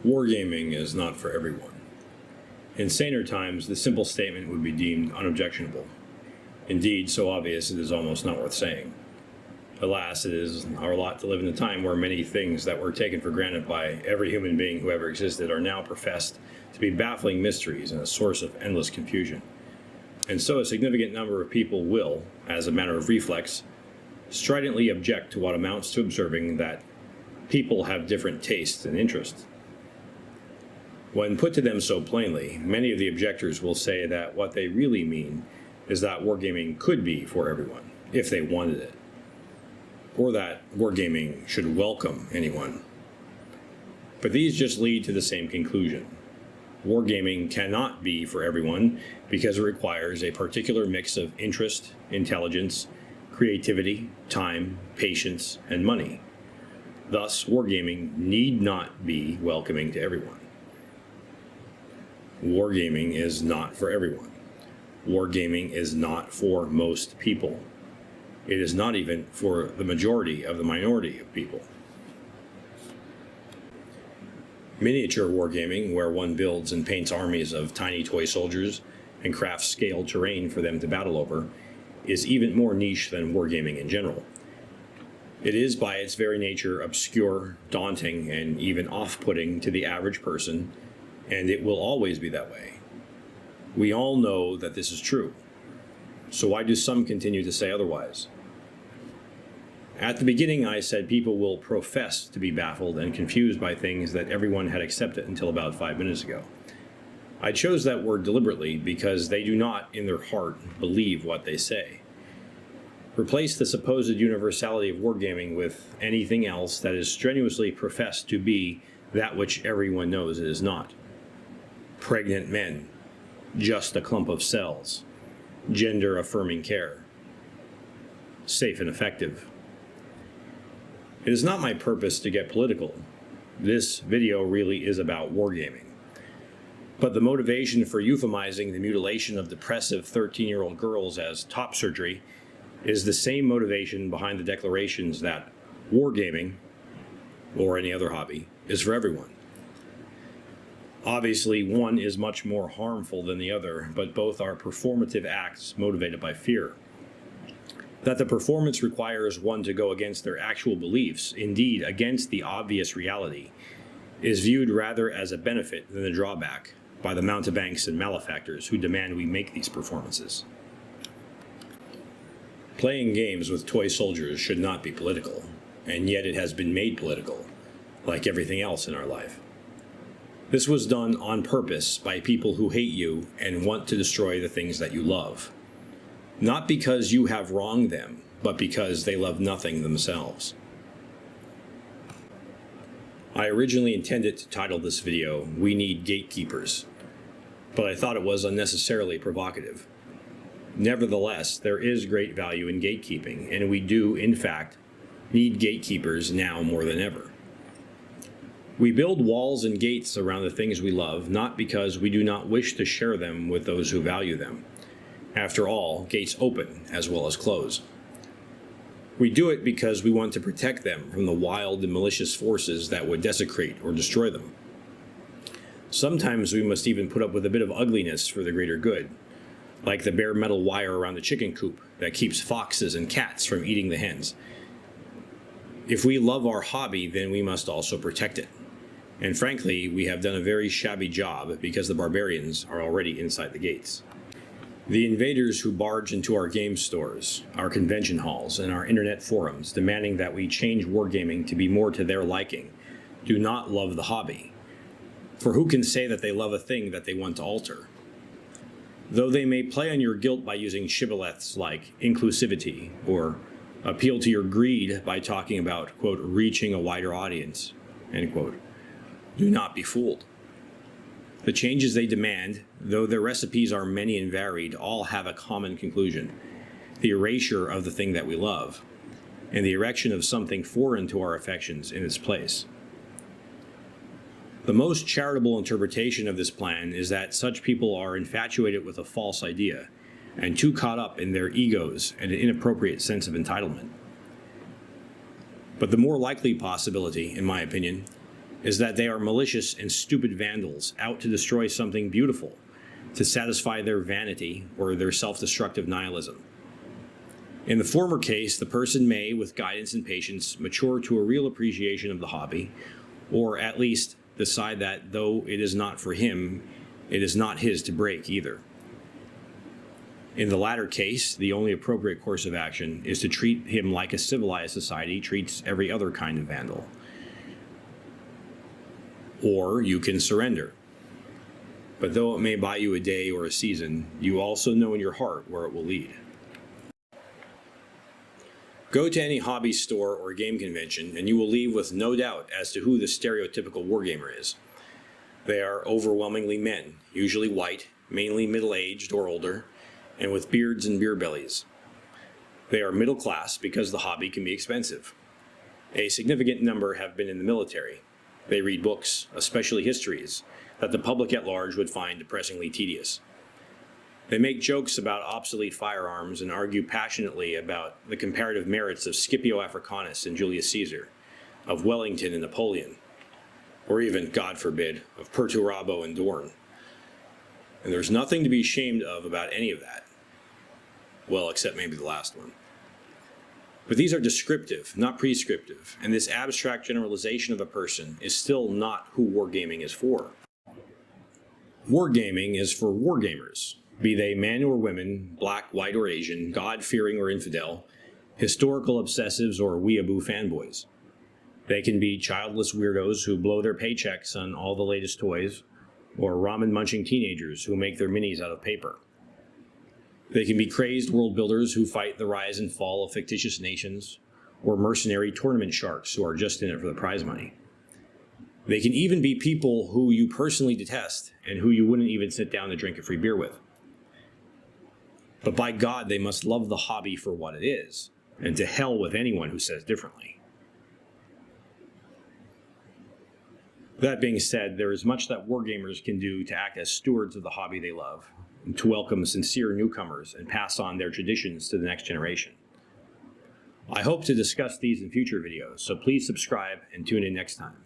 Wargaming is not for everyone. In saner times, the simple statement would be deemed unobjectionable. Indeed, so obvious it is almost not worth saying. Alas, it is our lot to live in a time where many things that were taken for granted by every human being who ever existed are now professed to be baffling mysteries and a source of endless confusion. And so a significant number of people will, as a matter of reflex, stridently object to what amounts to observing that people have different tastes and interests. When put to them so plainly, many of the objectors will say that what they really mean is that wargaming could be for everyone, if they wanted it, or that wargaming should welcome anyone. But these just lead to the same conclusion. Wargaming cannot be for everyone because it requires a particular mix of interest, intelligence, creativity, time, patience, and money. Thus, wargaming need not be welcoming to everyone. Wargaming is not for everyone. Wargaming is not for most people. It is not even for the majority of the minority of people. Miniature wargaming, where one builds and paints armies of tiny toy soldiers and crafts scaled terrain for them to battle over, is even more niche than wargaming in general. It is by its very nature obscure, daunting, and even off-putting to the average person, and it will always be that way. We all know that this is true, so why do some continue to say otherwise? At the beginning, I said people will profess to be baffled and confused by things that everyone had accepted until about 5 minutes ago. I chose that word deliberately because they do not, in their heart, believe what they say. Replace the supposed universality of wargaming with anything else that is strenuously professed to be that which everyone knows it is not. Pregnant men, just a clump of cells, gender-affirming care, safe and effective. It is not my purpose to get political. This video really is about wargaming. But the motivation for euphemizing the mutilation of depressive 13-year-old girls as top surgery is the same motivation behind the declarations that wargaming, or any other hobby, is for everyone. Obviously, one is much more harmful than the other, but both are performative acts motivated by fear. That the performance requires one to go against their actual beliefs, indeed against the obvious reality, is viewed rather as a benefit than a drawback by the mountebanks and malefactors who demand we make these performances. Playing games with toy soldiers should not be political, and yet it has been made political, like everything else in our life. This was done on purpose by people who hate you and want to destroy the things that you love. Not because you have wronged them, but because they love nothing themselves. I originally intended to title this video, "We Need Gatekeepers," but I thought it was unnecessarily provocative. Nevertheless, there is great value in gatekeeping, and we do, in fact, need gatekeepers now more than ever. We build walls and gates around the things we love, not because we do not wish to share them with those who value them. After all, gates open as well as close. We do it because we want to protect them from the wild and malicious forces that would desecrate or destroy them. Sometimes we must even put up with a bit of ugliness for the greater good, like the bare metal wire around the chicken coop that keeps foxes and cats from eating the hens. If we love our hobby, then we must also protect it. And frankly, we have done a very shabby job because the barbarians are already inside the gates. The invaders who barge into our game stores, our convention halls, and our internet forums demanding that we change wargaming to be more to their liking do not love the hobby. For who can say that they love a thing that they want to alter? Though they may play on your guilt by using shibboleths like inclusivity or appeal to your greed by talking about, quote, reaching a wider audience, end quote, do not be fooled. The changes they demand, though their recipes are many and varied, all have a common conclusion: the erasure of the thing that we love, and the erection of something foreign to our affections in its place. The most charitable interpretation of this plan is that such people are infatuated with a false idea and too caught up in their egos and an inappropriate sense of entitlement. But the more likely possibility, in my opinion, is that they are malicious and stupid vandals out to destroy something beautiful, to satisfy their vanity or their self-destructive nihilism. In the former case, the person may, with guidance and patience, mature to a real appreciation of the hobby, or at least decide that though it is not for him, it is not his to break either. In the latter case, the only appropriate course of action is to treat him like a civilized society treats every other kind of vandal. Or you can surrender. But though it may buy you a day or a season, you also know in your heart where it will lead. Go to any hobby store or game convention and you will leave with no doubt as to who the stereotypical wargamer is. They are overwhelmingly men, usually white, mainly middle-aged or older, and with beards and beer bellies. They are middle class because the hobby can be expensive. A significant number have been in the military. They read books, especially histories, that the public at large would find depressingly tedious. They make jokes about obsolete firearms and argue passionately about the comparative merits of Scipio Africanus and Julius Caesar, of Wellington and Napoleon, or even, God forbid, of Perturabo and Dorn. And there's nothing to be ashamed of about any of that. Well, except maybe the last one. But these are descriptive, not prescriptive, and this abstract generalization of a person is still not who wargaming is for. Wargaming is for wargamers, be they men or women, black, white, or Asian, God-fearing or infidel, historical obsessives or weeaboo fanboys. They can be childless weirdos who blow their paychecks on all the latest toys, or ramen-munching teenagers who make their minis out of paper. They can be crazed world builders who fight the rise and fall of fictitious nations, or mercenary tournament sharks who are just in it for the prize money. They can even be people who you personally detest and who you wouldn't even sit down to drink a free beer with. But by God, they must love the hobby for what it is, and to hell with anyone who says differently. That being said, there is much that wargamers can do to act as stewards of the hobby they love, and to welcome sincere newcomers and pass on their traditions to the next generation. I hope to discuss these in future videos, so please subscribe and tune in next time.